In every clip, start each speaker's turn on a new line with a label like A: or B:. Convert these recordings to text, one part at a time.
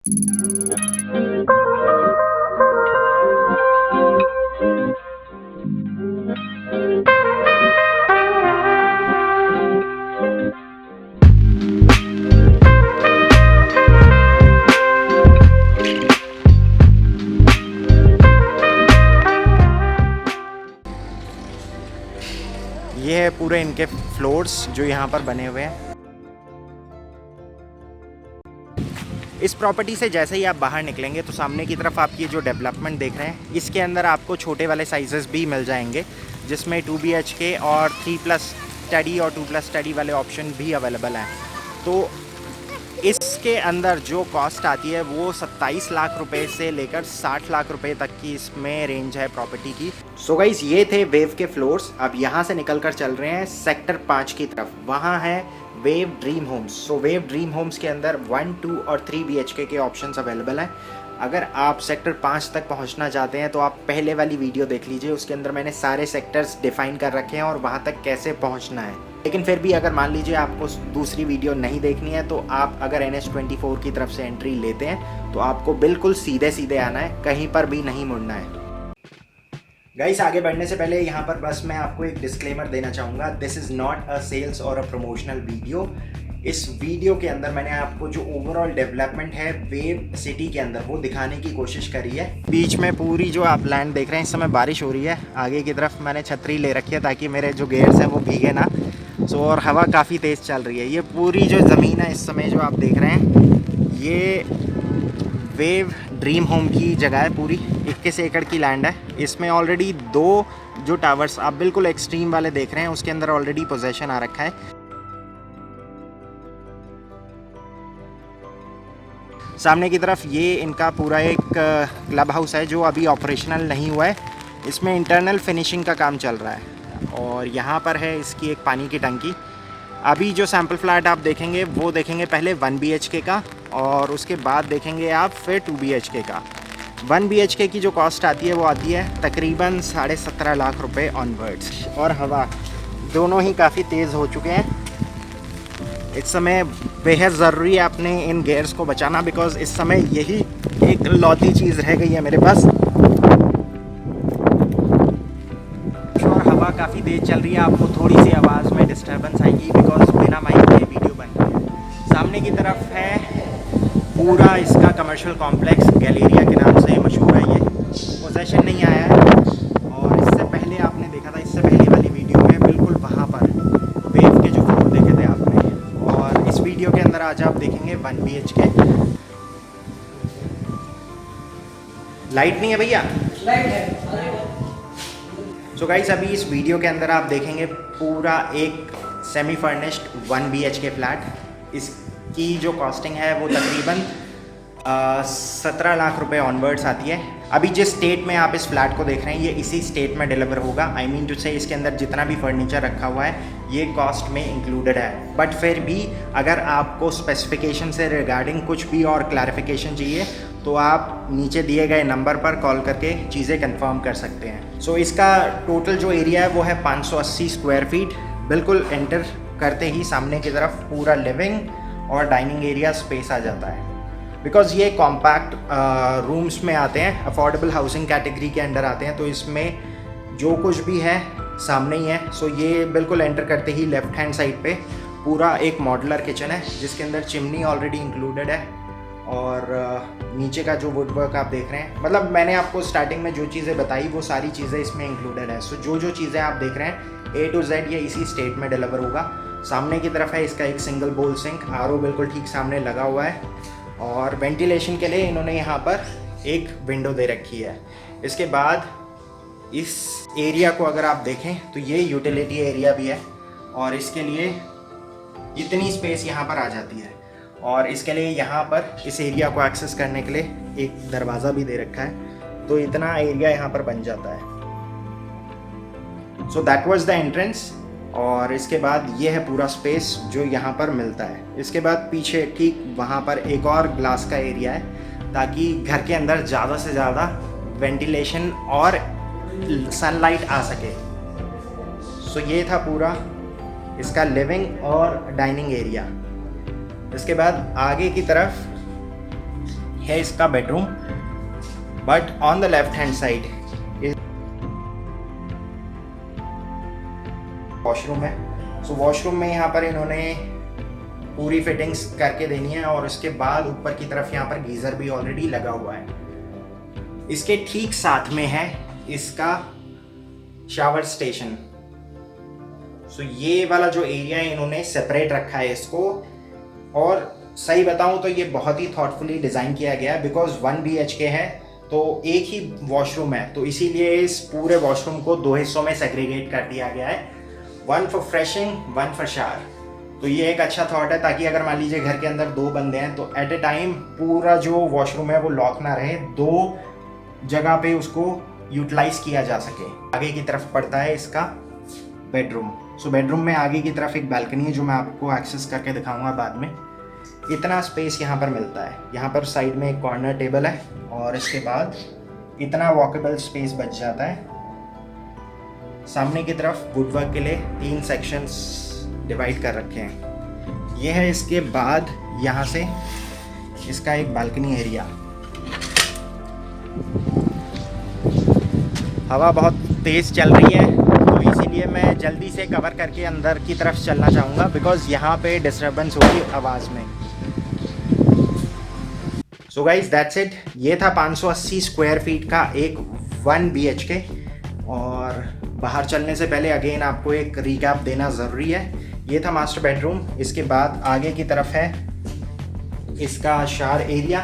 A: ये है पूरे इनके फ्लोर्स जो यहाँ पर बने हुए हैं। इस प्रॉपर्टी से जैसे ही आप बाहर निकलेंगे तो सामने की तरफ आप ये जो डेवलपमेंट देख रहे हैं, इसके अंदर आपको छोटे वाले साइजेस भी मिल जाएंगे, जिसमें 2 BHK और 3+ स्टडी और 2+ स्टडी वाले ऑप्शन भी अवेलेबल हैं। तो इसके अंदर जो कॉस्ट आती है वो 27 लाख रुपए से लेकर 60 लाख रुपए तक की इसमें रेंज है प्रॉपर्टी की। सो गाइस, ये थे वेव के फ्लोर्स। अब यहाँ से निकल कर चल रहे हैं सेक्टर 5 की तरफ। वहाँ है वेव ड्रीम होम्स। सो वेव ड्रीम होम्स के अंदर 1, 2 और 3 BHK के ऑप्शंस अवेलेबल हैं। अगर आप सेक्टर 5 तक पहुंचना चाहते हैं तो आप पहले वाली वीडियो देख लीजिए, उसके अंदर मैंने सारे सेक्टर्स डिफाइन कर रखे हैं और वहां तक कैसे पहुंचना है। लेकिन फिर भी अगर मान लीजिए आपको दूसरी वीडियो नहीं देखनी है, तो आप अगर NH24 की तरफ से एंट्री लेते हैं तो आपको बिल्कुल सीधे सीधे आना है, कहीं पर भी नहीं मुड़ना है। गाइस, आगे बढ़ने से पहले यहाँ पर बस मैं आपको एक डिस्क्लेमर देना चाहूँगा। This is not a sales और अ प्रमोशनल वीडियो। इस वीडियो के अंदर मैंने आपको जो ओवरऑल डेवलपमेंट है वेव सिटी के अंदर वो दिखाने की कोशिश करी है। बीच में पूरी जो आप लैंड देख रहे हैं, इस समय बारिश हो रही है। आगे की तरफ मैंने छतरी ले रखी है ताकि मेरे जो गेयर्स हैं वो भीगे ना। और हवा काफ़ी तेज़ चल रही है। ये पूरी जो ज़मीन है इस समय जो आप देख रहे हैं, ये वेव ड्रीम होम की जगह है। पूरी 21 एकड़ की लैंड है। इसमें ऑलरेडी 2 जो टावर्स आप बिल्कुल एक्सट्रीम वाले देख रहे हैं, उसके अंदर ऑलरेडी पोजेशन आ रखा है। सामने की तरफ ये इनका पूरा एक क्लब हाउस है जो अभी ऑपरेशनल नहीं हुआ है। इसमें इंटरनल फिनिशिंग का काम चल रहा है। और यहाँ पर है इसकी एक पानी की टंकी। अभी जो सैम्पल फ्लैट आप देखेंगे वो देखेंगे पहले 1 BHK का, और उसके बाद देखेंगे आप फिर 2 BHK का। 1 BHK की जो कॉस्ट आती है वो आती है तकरीबन 17.5 लाख रुपए ऑनवर्ड्स। और हवा दोनों ही काफ़ी तेज़ हो चुके हैं। इस समय बेहद ज़रूरी है अपने इन गेयर्स को बचाना, बिकॉज इस समय यही एक लौती चीज़ रह गई है मेरे पास। और हवा काफ़ी तेज़ चल रही है, आपको थोड़ी सी आवाज़ में डिस्टर्बेंस आएगी बिकॉज बिना माइक के वीडियो बन रही है। सामने की तरफ है पूरा इसका कमर्शियल कॉम्प्लेक्स, गैलेरिया के नाम से मशहूर है। ये पोजेशन नहीं आया है, और इससे पहले आपने देखा था, इससे पहले वाली वीडियो में बिल्कुल वहाँ पर वेव के जो फ्लोर देखे थे आपने। और इस वीडियो के अंदर आज आप देखेंगे 1 BHK। लाइट नहीं है भैया?
B: लाइट है।
A: सो गाइस, अभी इस वीडियो के अंदर आप देखेंगे पूरा एक सेमी फर्निश्ड 1 BHK फ्लैट। इसकी जो कॉस्टिंग है वो तकरीबन 17 लाख रुपए ऑनवर्ड्स आती है। अभी जिस स्टेट में आप इस फ्लैट को देख रहे हैं, ये इसी स्टेट में डिलीवर होगा। आई मीन टू से इसके अंदर जितना भी फर्नीचर रखा हुआ है ये कॉस्ट में इंक्लूडेड है। बट फिर भी अगर आपको स्पेसिफिकेशन से रिगार्डिंग कुछ भी और क्लैरिफिकेशन चाहिए तो आप नीचे दिए गए नंबर पर कॉल करके चीज़ें कंफर्म कर सकते हैं। सो इसका टोटल जो एरिया है वो है 580 स्क्वायर फीट। बिल्कुल एंटर करते ही सामने की तरफ पूरा लिविंग और डाइनिंग एरिया स्पेस आ जाता है। बिकॉज़ ये कॉम्पैक्ट रूम्स में आते हैं, अफोर्डेबल हाउसिंग कैटेगरी के अंडर आते हैं, तो इसमें जो कुछ भी है सामने ही है। सो ये बिल्कुल एंटर करते ही लेफ़्ट हैंड साइड पे पूरा एक मॉड्यूलर किचन है जिसके अंदर चिमनी ऑलरेडी इंक्लूडेड है। और नीचे का जो वुड वर्क आप देख रहे हैं, मतलब मैंने आपको स्टार्टिंग में जो चीज़ें बताई वो सारी चीज़ें इसमें इंक्लूडेड है। सो जो चीज़ें आप देख रहे हैं A to Z ये इसी स्टेट में डिलीवर होगा। सामने की तरफ है इसका एक सिंगल बोल सिंक, RO बिल्कुल ठीक सामने लगा हुआ है। और वेंटिलेशन के लिए इन्होंने यहाँ पर एक विंडो दे रखी है। इसके बाद इस एरिया को अगर आप देखें तो ये यूटिलिटी एरिया भी है, और इसके लिए इतनी स्पेस यहाँ पर आ जाती है। और इसके लिए यहाँ पर इस एरिया को एक्सेस करने के लिए एक दरवाज़ा भी दे रखा है, तो इतना एरिया यहाँ पर बन जाता है। So that was the entrance. और इसके बाद ये है पूरा स्पेस जो यहाँ पर मिलता है। इसके बाद पीछे ठीक वहाँ पर एक और ग्लास का एरिया है ताकि घर के अंदर ज़्यादा से ज़्यादा वेंटिलेशन और सनलाइट आ सके। सो ये था पूरा इसका लिविंग और डाइनिंग एरिया। इसके बाद आगे की तरफ है इसका bedroom, but on the left hand side washroom है। सो वॉशरूम में यहाँ पर इन्होंने पूरी फिटिंग्स करके देनी है और उसके बाद ऊपर की तरफ यहाँ पर गीज़र भी ऑलरेडी लगा हुआ है। इसके ठीक साथ में है इसका शावर स्टेशन। सो ये वाला जो एरिया है इन्होंने सेपरेट रखा है इसको, और सही बताऊं तो ये बहुत ही थॉटफुली डिज़ाइन किया गया है, बिकॉज 1 BHK है तो एक ही वॉशरूम है, तो इसीलिए इस पूरे वॉशरूम को 2 हिस्सों में सेग्रीगेट कर दिया गया है, 1 फॉर फ्रेशिंग 1 फॉर शावर। तो ये एक अच्छा थॉट है, ताकि अगर मान लीजिए घर के अंदर 2 बंदे हैं तो एट ए टाइम पूरा जो वॉशरूम है वो लॉक ना रहे, 2 जगह पे उसको यूटिलाइज किया जा सके। आगे की तरफ पड़ता है इसका बेडरूम। सो बेडरूम में आगे की तरफ एक बालकनी है जो मैं आपको एक्सेस करके दिखाऊंगा बाद में। इतना स्पेस यहाँ पर मिलता है। यहाँ पर साइड में एक कॉर्नर टेबल है और इसके बाद इतना वॉकेबल स्पेस बच जाता है। सामने की तरफ वुडवर्क के लिए 3 सेक्शंस डिवाइड कर रखे हैं। ये है इसके बाद यहाँ से इसका एक बालकनी एरिया। हवा बहुत तेज़ चल रही है तो इसीलिए मैं जल्दी से कवर करके अंदर की तरफ चलना चाहूँगा, बिकॉज़ यहाँ पे डिस्टर्बेंस होगी आवाज़ में। So guys that's it. ये था 580 स्क्वायर फीट का एक 1 BHK। और बाहर चलने से पहले अगेन आपको एक रिकैप देना ज़रूरी है। ये था मास्टर बेडरूम। इसके बाद आगे की तरफ है इसका शावर एरिया,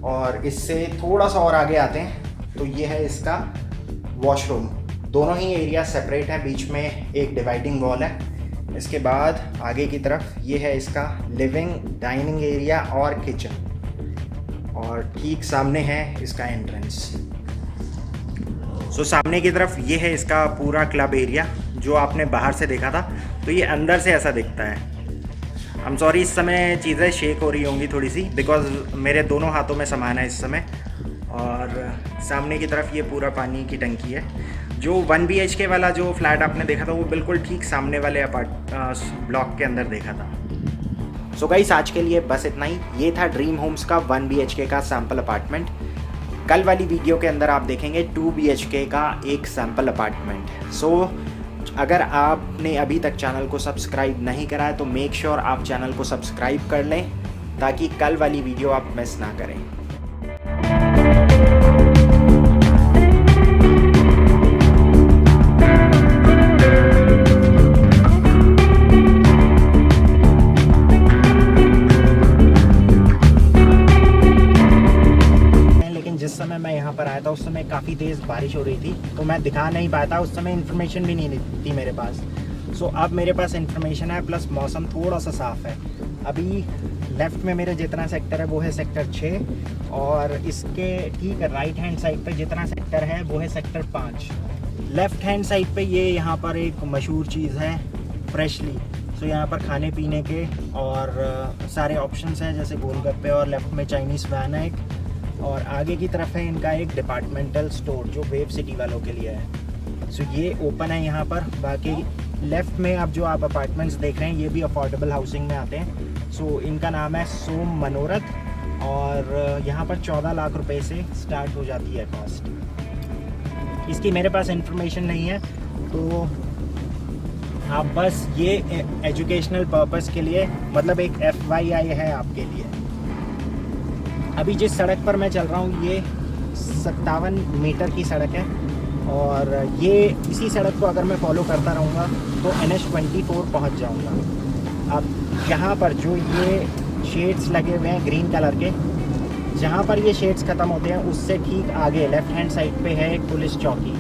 A: और इससे थोड़ा सा और आगे आते हैं तो ये है इसका वॉशरूम। दोनों ही एरिया सेपरेट है, बीच में एक डिवाइडिंग वॉल है। इसके बाद आगे की तरफ ये है इसका लिविंग डाइनिंग एरिया और किचन, और ठीक सामने है इसका एंट्रेंस। सो सामने की तरफ ये है इसका पूरा क्लब एरिया जो आपने बाहर से देखा था, तो ये अंदर से ऐसा दिखता है। आई एम सॉरी, इस समय चीज़ें शेक हो रही होंगी थोड़ी सी, बिकॉज मेरे दोनों हाथों में सामान है इस समय। और सामने की तरफ ये पूरा पानी की टंकी है। जो 1 BHK वाला जो फ्लैट आपने देखा था वो बिल्कुल ठीक सामने वाले ब्लॉक के अंदर देखा था। सो गाइस आज के लिए बस इतना ही। ये था ड्रीम होम्स का 1 BHK का सैम्पल अपार्टमेंट। कल वाली वीडियो के अंदर आप देखेंगे 2 BHK का एक सैम्पल अपार्टमेंट। सो अगर आपने अभी तक चैनल को सब्सक्राइब नहीं करा है तो मेक श्योर आप चैनल को सब्सक्राइब कर लें, ताकि कल वाली वीडियो आप मिस ना करें। उस समय काफ़ी तेज़ बारिश हो रही थी तो मैं दिखा नहीं पाया था, उस समय इन्फॉर्मेशन भी नहीं थी मेरे पास। सो अब मेरे पास इन्फॉर्मेशन है, प्लस मौसम थोड़ा सा साफ़ है। अभी लेफ़्ट में मेरे जितना सेक्टर है वो है सेक्टर 6, और इसके ठीक राइट हैंड साइड पे जितना सेक्टर है वो है सेक्टर 5। लेफ़्ट हैंड साइड पे ये यहाँ पर एक मशहूर चीज़ है फ्रेशली। सो यहाँ पर खाने पीने के और सारे ऑप्शंस हैं, जैसे गोलगप्पे, और लेफ़्ट में चाइनीज़ वैन है एक, और आगे की तरफ है इनका एक डिपार्टमेंटल स्टोर जो वेव सिटी वालों के लिए है। सो ये ओपन है यहाँ पर। बाकी लेफ़्ट में अब जो आप अपार्टमेंट्स देख रहे हैं ये भी अफोर्डेबल हाउसिंग में आते हैं। सो इनका नाम है सोम मनोरथ, और यहाँ पर 14 लाख रुपए से स्टार्ट हो जाती है कॉस्ट। इसकी मेरे पास इंफॉर्मेशन नहीं है, तो आप बस ये एजुकेशनल पर्पस के लिए, मतलब एक FYI है आपके लिए। अभी जिस सड़क पर मैं चल रहा हूँ ये 57 मीटर की सड़क है, और ये इसी सड़क को अगर मैं फॉलो करता रहूँगा तो NH24 पहुँच जाऊँगा। अब यहाँ पर जो ये शेड्स लगे हुए हैं ग्रीन कलर के, जहाँ पर ये शेड्स ख़त्म होते हैं उससे ठीक आगे लेफ़्ट हैंड साइड पे है एक पुलिस चौकी।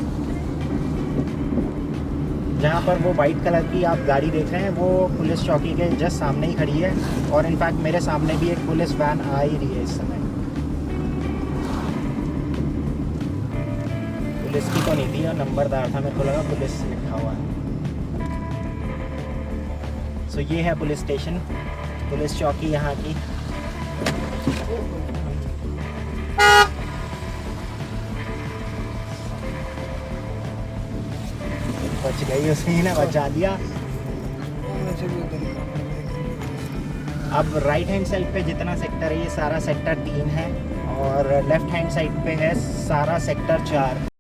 A: जहाँ पर वो वाइट कलर की आप गाड़ी देख रहे हैं वो पुलिस चौकी के जस्ट सामने ही खड़ी है, और इनफैक्ट मेरे सामने भी एक पुलिस वैन आ ही रही है इस समय। पुलिस की तो नहीं थी, और नंबरदार था, मेरे को लगा पुलिस लिखा हुआ है। सो ये है पुलिस स्टेशन, पुलिस चौकी यहाँ की। बच गई, उसने ना बचा लिया। अब राइट हैंड साइड पे जितना सेक्टर है ये सारा सेक्टर 3 है, लेफ्ट हैंड साइड पे है सारा सेक्टर 4।